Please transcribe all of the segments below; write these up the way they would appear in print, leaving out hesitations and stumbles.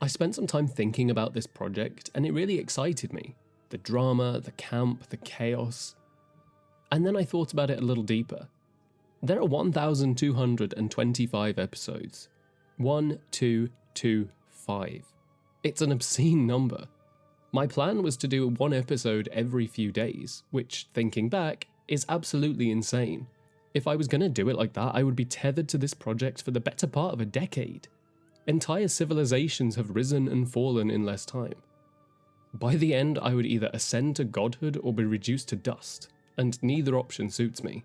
spent some time thinking about this project, and it really excited me. The drama, the camp, the chaos. And then I thought about it a little deeper. There are 1,225 episodes. 1, 2, 2, 5. It's an obscene number. My plan was to do one episode every few days, which, thinking back, is absolutely insane. If I was going to do it like that, I would be tethered to this project for the better part of a decade. Entire civilizations have risen and fallen in less time. By the end, I would either ascend to godhood or be reduced to dust, and neither option suits me.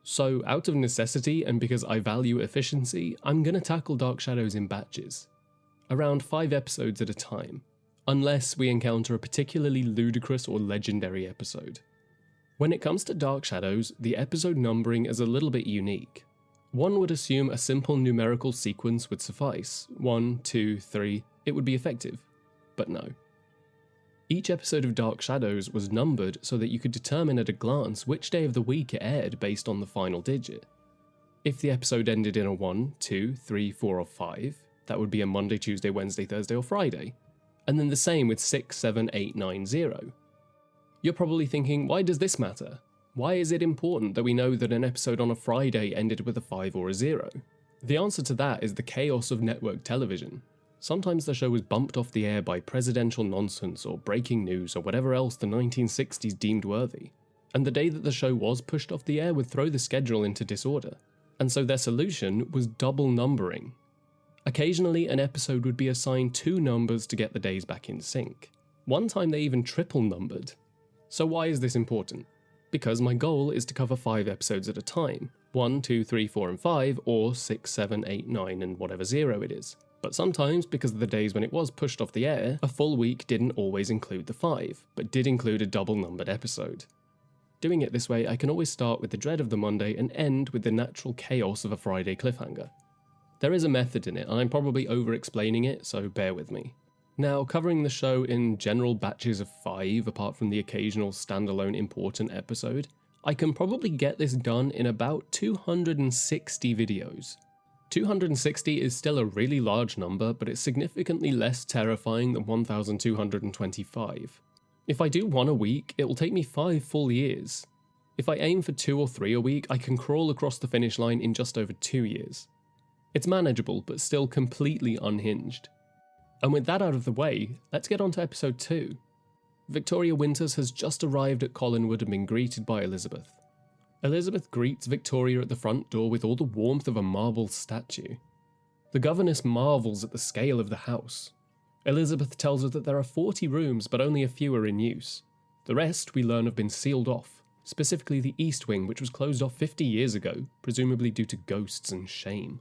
So, out of necessity and because I value efficiency, I'm going to tackle Dark Shadows in batches. Around 5 episodes at a time, unless we encounter a particularly ludicrous or legendary episode. When it comes to Dark Shadows, the episode numbering is a little bit unique. One would assume a simple numerical sequence would suffice. 1, 2, 3, it would be effective. But no. Each episode of Dark Shadows was numbered so that you could determine at a glance which day of the week it aired based on the final digit. If the episode ended in a 1, 2, 3, 4, or 5, that would be a Monday, Tuesday, Wednesday, Thursday, or Friday. And then the same with 6, 7, 8, 9, 0. You're probably thinking, why does this matter? Why is it important that we know that an episode on a Friday ended with a 5 or a 0? The answer to that is the chaos of network television. Sometimes the show was bumped off the air by presidential nonsense or breaking news or whatever else the 1960s deemed worthy. And the day that the show was pushed off the air would throw the schedule into disorder. And so their solution was double numbering. Occasionally an episode would be assigned 2 numbers to get the days back in sync. One time they even triple numbered. So why is this important? Because my goal is to cover 5 episodes at a time. 1, 2, 3, 4, and 5, or 6, 7, 8, 9, and whatever 0 it is. But sometimes, because of the days when it was pushed off the air, a full week didn't always include the 5, but did include a double-numbered episode. Doing it this way, I can always start with the dread of the Monday and end with the natural chaos of a Friday cliffhanger. There is a method in it, and I'm probably over-explaining it, so bear with me. Now, covering the show in general batches of 5, apart from the occasional standalone important episode, I can probably get this done in about 260 videos. 260 is still a really large number, but it's significantly less terrifying than 1,225. If I do 1 a week, it will take me 5 full years. If I aim for 2 or 3 a week, I can crawl across the finish line in just over 2 years. It's manageable, but still completely unhinged. And with that out of the way, let's get on to episode 2. Victoria Winters has just arrived at Collinwood and been greeted by Elizabeth. Elizabeth greets Victoria at the front door with all the warmth of a marble statue. The governess marvels at the scale of the house. Elizabeth tells her that there are 40 rooms, but only a few are in use. The rest, we learn, have been sealed off, specifically the East Wing, which was closed off 50 years ago, presumably due to ghosts and shame.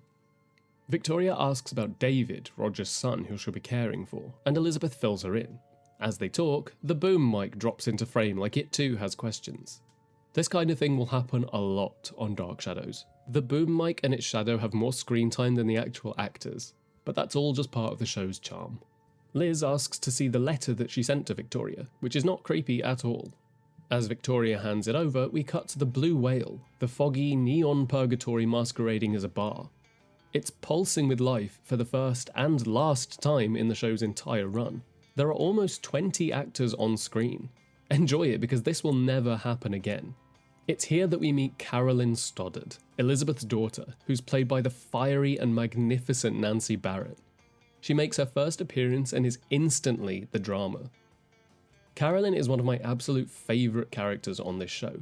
Victoria asks about David, Roger's son, who she'll be caring for, and Elizabeth fills her in. As they talk, the boom mic drops into frame like it too has questions. This kind of thing will happen a lot on Dark Shadows. The boom mic and its shadow have more screen time than the actual actors, but that's all just part of the show's charm. Liz asks to see the letter that she sent to Victoria, which is not creepy at all. As Victoria hands it over, we cut to the Blue Whale, the foggy neon purgatory masquerading as a bar. It's pulsing with life for the first and last time in the show's entire run. There are almost 20 actors on screen. Enjoy it because this will never happen again. It's here that we meet Carolyn Stoddard, Elizabeth's daughter, who's played by the fiery and magnificent Nancy Barrett. She makes her first appearance and is instantly the drama. Carolyn is one of my absolute favourite characters on this show.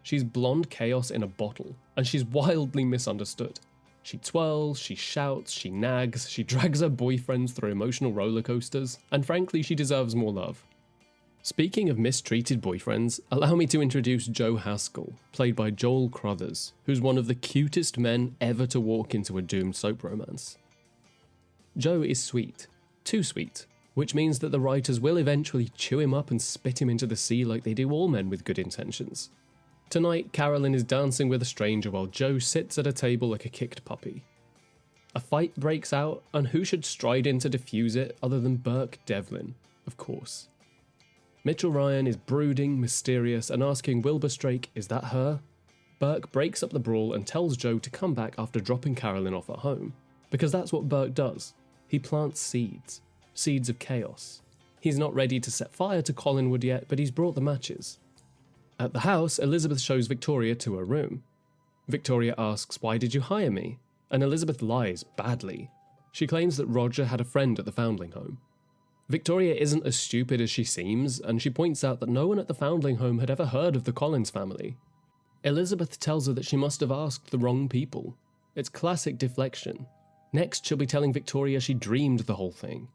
She's blonde chaos in a bottle, and she's wildly misunderstood. She twirls, she shouts, she nags, she drags her boyfriends through emotional roller coasters, and frankly she deserves more love. Speaking of mistreated boyfriends, allow me to introduce Joe Haskell, played by Joel Crothers, who's one of the cutest men ever to walk into a doomed soap romance. Joe is sweet. Too sweet. Which means that the writers will eventually chew him up and spit him into the sea like they do all men with good intentions. Tonight, Carolyn is dancing with a stranger while Joe sits at a table like a kicked puppy. A fight breaks out, and who should stride in to defuse it other than Burke Devlin, of course. Mitchell Ryan is brooding, mysterious, and asking Wilbur Strake, is that her? Burke breaks up the brawl and tells Joe to come back after dropping Carolyn off at home, because that's what Burke does. He plants seeds. seeds of chaos. He's not ready to set fire to Collinwood yet, but he's brought the matches. At the house, Elizabeth shows Victoria to her room. Victoria asks, "Why did you hire me?" And Elizabeth lies badly. She claims that Roger had a friend at the foundling home. Victoria isn't as stupid as she seems, and she points out that no one at the foundling home had ever heard of the Collins family. Elizabeth tells her that she must have asked the wrong people. It's classic deflection. Next, she'll be telling Victoria she dreamed the whole thing.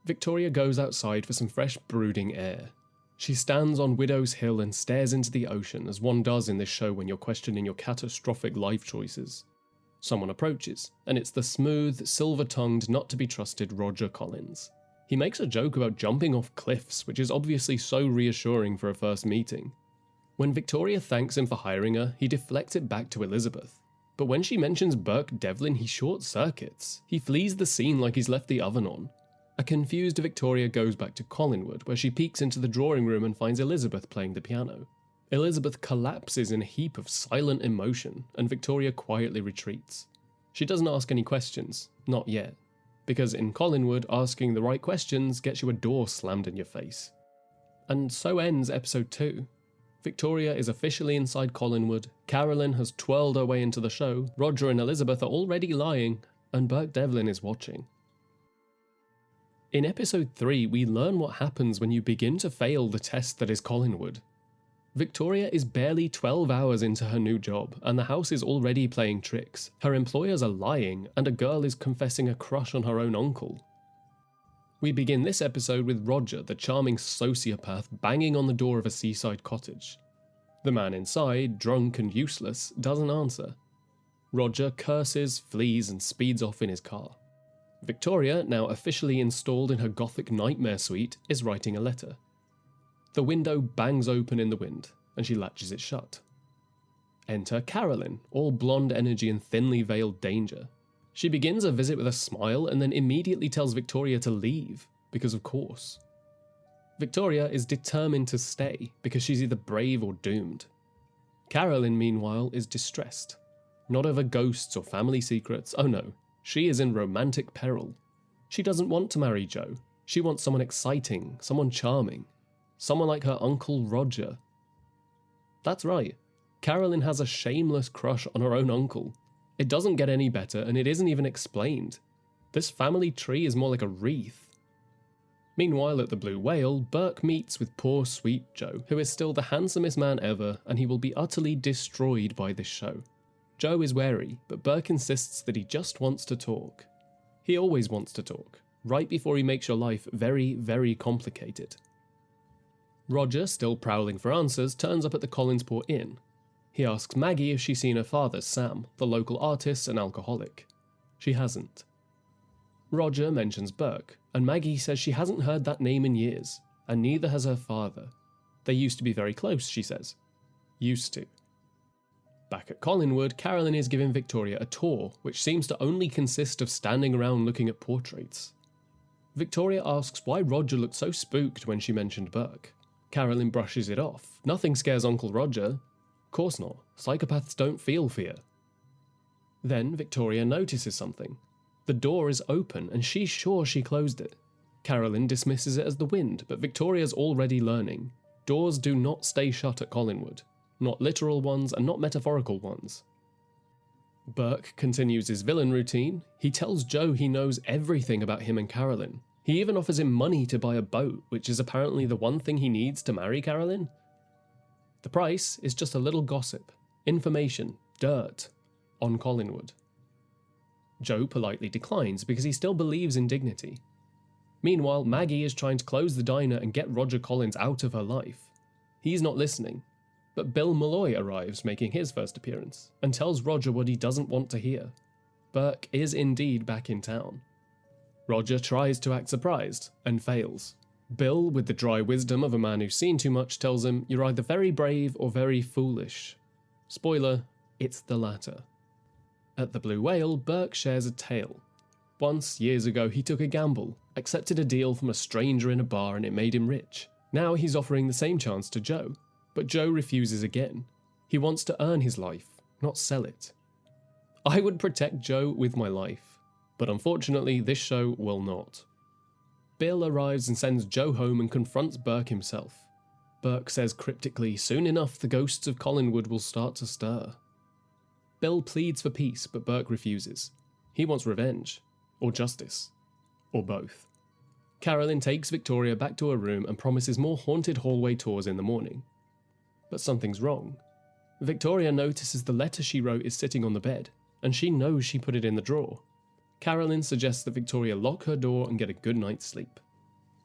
Victoria goes outside for some fresh brooding air. She stands on Widow's Hill and stares into the ocean, as one does in this show when you're questioning your catastrophic life choices. Someone approaches, and it's the smooth, silver-tongued, not-to-be-trusted Roger Collins. He makes a joke about jumping off cliffs, which is obviously so reassuring for a first meeting. When Victoria thanks him for hiring her, he deflects it back to Elizabeth. But when she mentions Burke Devlin, he short-circuits. He flees the scene like he's left the oven on. A confused Victoria goes back to Collinwood, where she peeks into the drawing room and finds Elizabeth playing the piano. Elizabeth collapses in a heap of silent emotion, and Victoria quietly retreats. She doesn't ask any questions, not yet, because in Collinwood, asking the right questions gets you a door slammed in your face. And so ends episode 2. Victoria is officially inside Collinwood, Carolyn has twirled her way into the show, Roger and Elizabeth are already lying, and Burke Devlin is watching. In episode 3, we learn what happens when you begin to fail the test that is Collinwood. Victoria is barely 12 hours into her new job, and the house is already playing tricks. Her employers are lying, and a girl is confessing a crush on her own uncle. We begin this episode with Roger, the charming sociopath, banging on the door of a seaside cottage. The man inside, drunk and useless, doesn't answer. Roger curses, flees, and speeds off in his car. Victoria, now officially installed in her gothic nightmare suite, is writing a letter. The window bangs open in the wind, and she latches it shut. Enter Carolyn, all blonde energy and thinly veiled danger. She begins her visit with a smile and then immediately tells Victoria to leave, because of course. Victoria is determined to stay, because she's either brave or doomed. Carolyn, meanwhile, is distressed. Not over ghosts or family secrets, oh no, she is in romantic peril. She doesn't want to marry Joe. She wants someone exciting, someone charming. Someone like her uncle Roger. That's right, Carolyn has a shameless crush on her own uncle. It doesn't get any better, and it isn't even explained. This family tree is more like a wreath. Meanwhile, at the Blue Whale, Burke meets with poor sweet Joe, who is still the handsomest man ever, and he will be utterly destroyed by this show. Joe is wary, but Burke insists that he just wants to talk. He always wants to talk, right before he makes your life very, very complicated. Roger, still prowling for answers, turns up at the Collinsport Inn. He asks Maggie if she's seen her father, Sam, the local artist and alcoholic. She hasn't. Roger mentions Burke, and Maggie says she hasn't heard that name in years, and neither has her father. They used to be very close, she says. Used to. Back at Collinwood, Carolyn is giving Victoria a tour, which seems to only consist of standing around looking at portraits. Victoria asks why Roger looked so spooked when she mentioned Burke. Carolyn brushes it off. Nothing scares Uncle Roger. Of course not. Psychopaths don't feel fear. Then Victoria notices something. The door is open, and she's sure she closed it. Carolyn dismisses it as the wind, but Victoria's already learning. Doors do not stay shut at Collinwood. Not literal ones, and not metaphorical ones. Burke continues his villain routine. He tells Joe he knows everything about him and Carolyn. He even offers him money to buy a boat, which is apparently the one thing he needs to marry Carolyn. The price is just a little gossip, information, dirt, on Collinwood. Joe politely declines because he still believes in dignity. Meanwhile, Maggie is trying to close the diner and get Roger Collins out of her life. He's not listening, but Bill Malloy arrives making his first appearance and tells Roger what he doesn't want to hear. Burke is indeed back in town. Roger tries to act surprised, and fails. Bill, with the dry wisdom of a man who's seen too much, tells him, "You're either very brave or very foolish." Spoiler, it's the latter. At the Blue Whale, Burke shares a tale. Once, years ago, he took a gamble, accepted a deal from a stranger in a bar, and it made him rich. Now he's offering the same chance to Joe, but Joe refuses again. He wants to earn his life, not sell it. I would protect Joe with my life. But unfortunately, this show will not. Bill arrives and sends Joe home and confronts Burke himself. Burke says cryptically, soon enough the ghosts of Collinwood will start to stir. Bill pleads for peace, but Burke refuses. He wants revenge, or justice, or both. Carolyn takes Victoria back to her room and promises more haunted hallway tours in the morning. But something's wrong. Victoria notices the letter she wrote is sitting on the bed, and she knows she put it in the drawer. Carolyn suggests that Victoria lock her door and get a good night's sleep.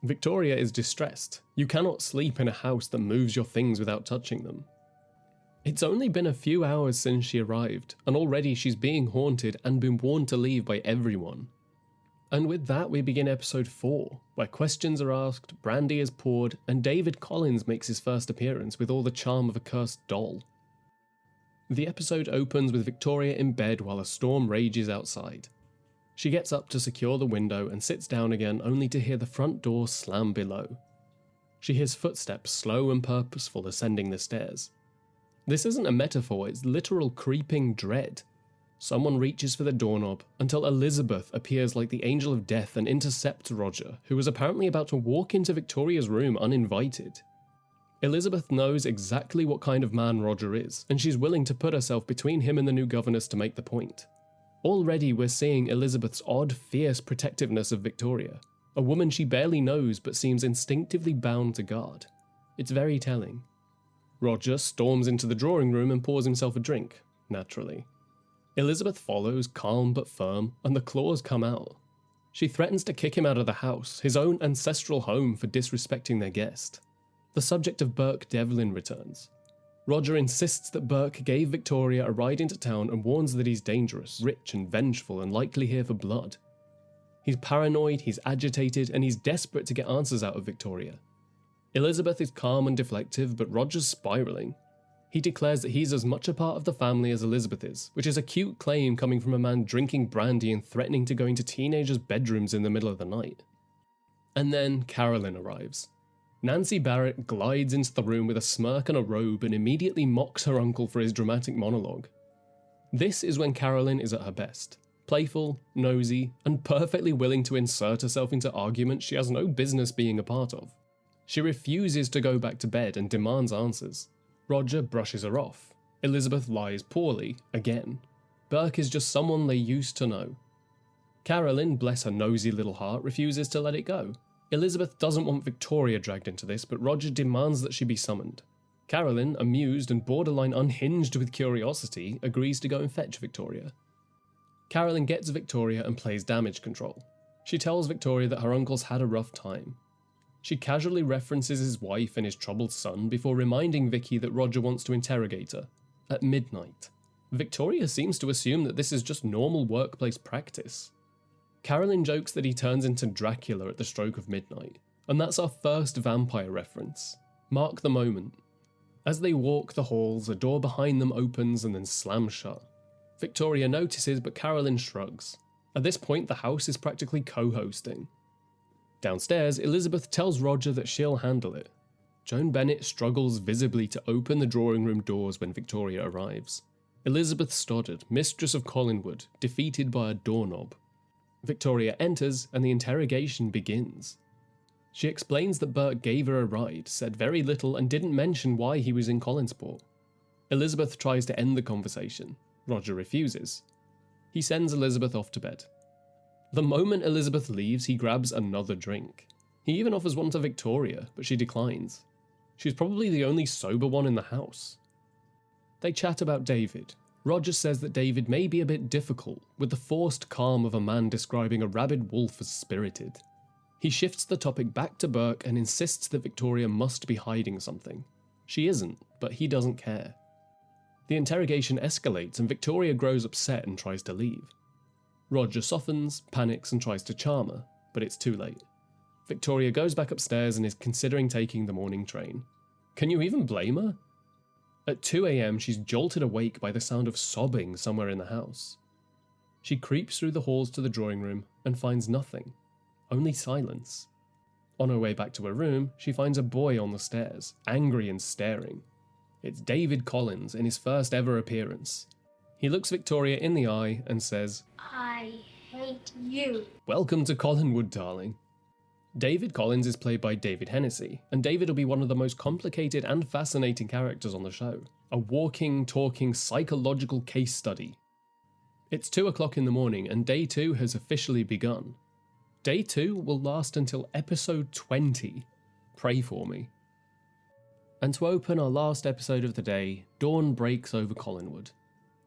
Victoria is distressed. You cannot sleep in a house that moves your things without touching them. It's only been a few hours since she arrived, and already she's being haunted and been warned to leave by everyone. And with that we begin episode 4, where questions are asked, brandy is poured, and David Collins makes his first appearance with all the charm of a cursed doll. The episode opens with Victoria in bed while a storm rages outside. She gets up to secure the window and sits down again only to hear the front door slam below. She hears footsteps slow and purposeful ascending the stairs. This isn't a metaphor, it's literal creeping dread. Someone reaches for the doorknob until Elizabeth appears like the angel of death and intercepts Roger, who was apparently about to walk into Victoria's room uninvited. Elizabeth knows exactly what kind of man Roger is, and she's willing to put herself between him and the new governess to make the point. Already we're seeing Elizabeth's odd, fierce protectiveness of Victoria, a woman she barely knows but seems instinctively bound to guard. It's very telling. Roger storms into the drawing room and pours himself a drink, naturally. Elizabeth follows, calm but firm, and the claws come out. She threatens to kick him out of the house, his own ancestral home, for disrespecting their guest. The subject of Burke Devlin returns. Roger insists that Burke gave Victoria a ride into town and warns that he's dangerous, rich and vengeful and likely here for blood. He's paranoid, he's agitated, and he's desperate to get answers out of Victoria. Elizabeth is calm and deflective, but Roger's spiraling. He declares that he's as much a part of the family as Elizabeth is, which is a cute claim coming from a man drinking brandy and threatening to go into teenagers' bedrooms in the middle of the night. And then Carolyn arrives. Nancy Barrett glides into the room with a smirk and a robe and immediately mocks her uncle for his dramatic monologue. This is when Carolyn is at her best. Playful, nosy, and perfectly willing to insert herself into arguments she has no business being a part of. She refuses to go back to bed and demands answers. Roger brushes her off. Elizabeth lies poorly, again. Burke is just someone they used to know. Carolyn, bless her nosy little heart, refuses to let it go. Elizabeth doesn't want Victoria dragged into this, but Roger demands that she be summoned. Carolyn, amused and borderline unhinged with curiosity, agrees to go and fetch Victoria. Carolyn gets Victoria and plays damage control. She tells Victoria that her uncle's had a rough time. She casually references his wife and his troubled son before reminding Vicky that Roger wants to interrogate her. At midnight. Victoria seems to assume that this is just normal workplace practice. Carolyn jokes that he turns into Dracula at the stroke of midnight, and that's our first vampire reference. Mark the moment. As they walk the halls, a door behind them opens and then slams shut. Victoria notices, but Carolyn shrugs. At this point, the house is practically co-hosting. Downstairs, Elizabeth tells Roger that she'll handle it. Joan Bennett struggles visibly to open the drawing room doors when Victoria arrives. Elizabeth Stoddard, mistress of Collinwood, defeated by a doorknob. Victoria enters and the interrogation begins. She explains that Burke gave her a ride, said very little and didn't mention why he was in Collinsport. Elizabeth tries to end the conversation. Roger refuses. He sends Elizabeth off to bed. The moment Elizabeth leaves, he grabs another drink. He even offers one to Victoria, but she declines. She's probably the only sober one in the house. They chat about David. Roger says that David may be a bit difficult, with the forced calm of a man describing a rabid wolf as spirited. He shifts the topic back to Burke and insists that Victoria must be hiding something. She isn't, but he doesn't care. The interrogation escalates and Victoria grows upset and tries to leave. Roger softens, panics and tries to charm her, but it's too late. Victoria goes back upstairs and is considering taking the morning train. Can you even blame her? At 2 a.m, she's jolted awake by the sound of sobbing somewhere in the house. She creeps through the halls to the drawing room and finds nothing, only silence. On her way back to her room, she finds a boy on the stairs, angry and staring. It's David Collins in his first ever appearance. He looks Victoria in the eye and says, I hate you. "Welcome to Collinwood, darling." David Collins is played by David Hennessy, and David will be one of the most complicated and fascinating characters on the show. A walking, talking, psychological case study. It's 2 o'clock in the morning and day 2 has officially begun. Day 2 will last until episode 20. Pray for me. And to open our last episode of the day, dawn breaks over Collinwood.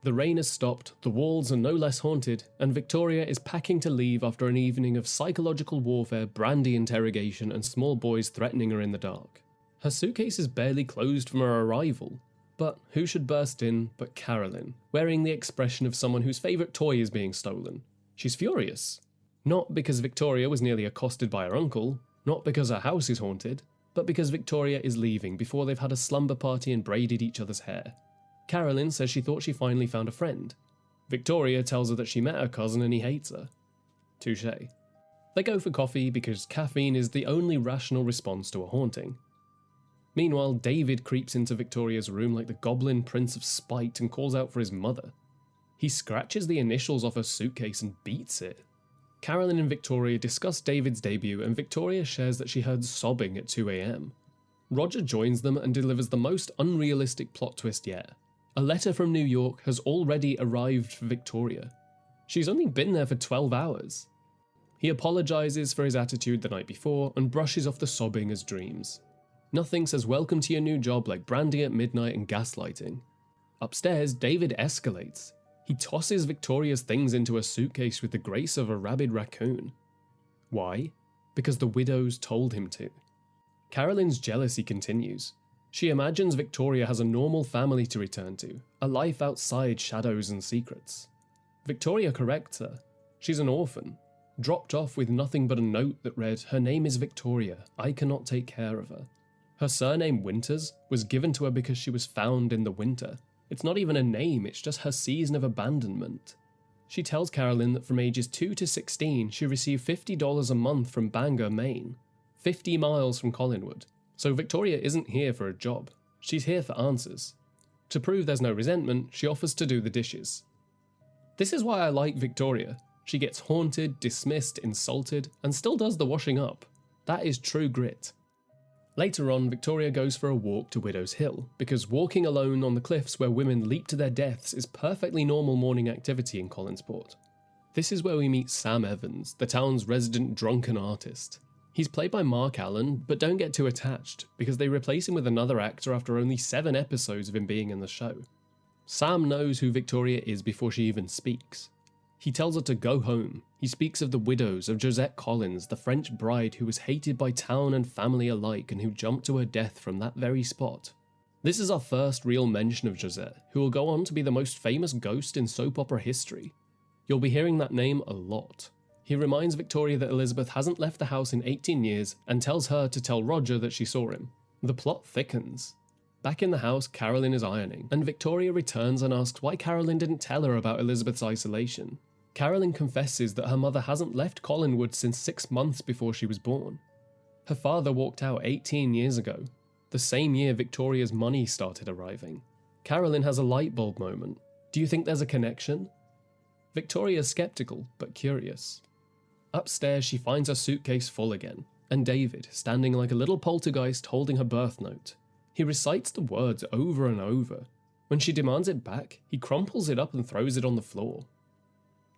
The rain has stopped, the walls are no less haunted, and Victoria is packing to leave after an evening of psychological warfare, brandy interrogation, and small boys threatening her in the dark. Her suitcase is barely closed from her arrival, but who should burst in but Carolyn, wearing the expression of someone whose favourite toy is being stolen. She's furious. Not because Victoria was nearly accosted by her uncle, not because her house is haunted, but because Victoria is leaving before they've had a slumber party and braided each other's hair. Carolyn says she thought she finally found a friend. Victoria tells her that she met her cousin and he hates her. Touché. They go for coffee because caffeine is the only rational response to a haunting. Meanwhile, David creeps into Victoria's room like the goblin prince of spite and calls out for his mother. He scratches the initials off her suitcase and beats it. Carolyn and Victoria discuss David's debut and Victoria shares that she heard sobbing at 2 a.m. Roger joins them and delivers the most unrealistic plot twist yet. A letter from New York has already arrived for Victoria. She's only been there for 12 hours. He apologises for his attitude the night before and brushes off the sobbing as dreams. Nothing says welcome to your new job like brandy at midnight and gaslighting. Upstairs, David escalates. He tosses Victoria's things into a suitcase with the grace of a rabid raccoon. Why? Because the widows told him to. Carolyn's jealousy continues. She imagines Victoria has a normal family to return to, a life outside shadows and secrets. Victoria corrects her. She's an orphan, dropped off with nothing but a note that read, "Her name is Victoria, I cannot take care of her." Her surname Winters was given to her because she was found in the winter. It's not even a name, it's just her season of abandonment. She tells Carolyn that from ages 2 to 16, she received $50 a month from Bangor, Maine, 50 miles from Collinwood. So Victoria isn't here for a job, she's here for answers. To prove there's no resentment, she offers to do the dishes. This is why I like Victoria. She gets haunted, dismissed, insulted, and still does the washing up. That is true grit. Later on, Victoria goes for a walk to Widow's Hill, because walking alone on the cliffs where women leap to their deaths is perfectly normal morning activity in Collinsport. This is where we meet Sam Evans, the town's resident drunken artist. He's played by Mark Allen, but don't get too attached, because they replace him with another actor after only 7 episodes of him being in the show. Sam knows who Victoria is before she even speaks. He tells her to go home. He speaks of the widows of Josette Collins, the French bride who was hated by town and family alike and who jumped to her death from that very spot. This is our first real mention of Josette, who will go on to be the most famous ghost in soap opera history. You'll be hearing that name a lot. He reminds Victoria that Elizabeth hasn't left the house in 18 years and tells her to tell Roger that she saw him. The plot thickens. Back in the house, Carolyn is ironing, and Victoria returns and asks why Carolyn didn't tell her about Elizabeth's isolation. Carolyn confesses that her mother hasn't left Collinwood since 6 months before she was born. Her father walked out 18 years ago, the same year Victoria's money started arriving. Carolyn has a light bulb moment. Do you think there's a connection? Victoria's skeptical, but curious. Upstairs, she finds her suitcase full again, and David, standing like a little poltergeist holding her birth note. He recites the words over and over. When she demands it back, he crumples it up and throws it on the floor.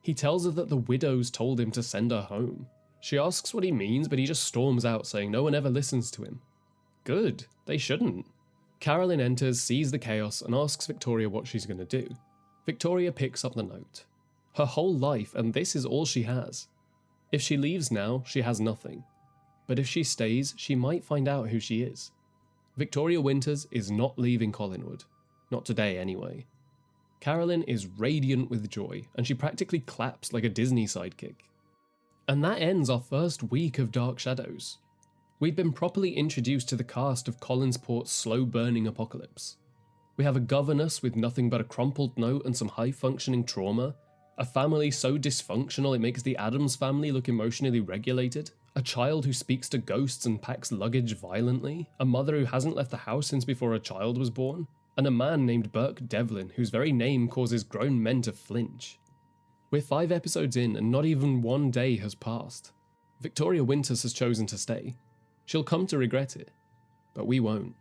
He tells her that the widows told him to send her home. She asks what he means, but he just storms out, saying no one ever listens to him. Good, they shouldn't. Carolyn enters, sees the chaos, and asks Victoria what she's going to do. Victoria picks up the note. Her whole life, and this is all she has. If she leaves now, she has nothing. But if she stays, she might find out who she is. Victoria Winters is not leaving Collinwood. Not today, anyway. Carolyn is radiant with joy, and she practically claps like a Disney sidekick. And that ends our first week of Dark Shadows. We've been properly introduced to the cast of Collinsport's slow-burning apocalypse. We have a governess with nothing but a crumpled note and some high-functioning trauma, a family so dysfunctional it makes the Addams family look emotionally regulated, a child who speaks to ghosts and packs luggage violently, a mother who hasn't left the house since before a child was born, and a man named Burke Devlin whose very name causes grown men to flinch. We're 5 episodes in and not even 1 day has passed. Victoria Winters has chosen to stay. She'll come to regret it, but we won't.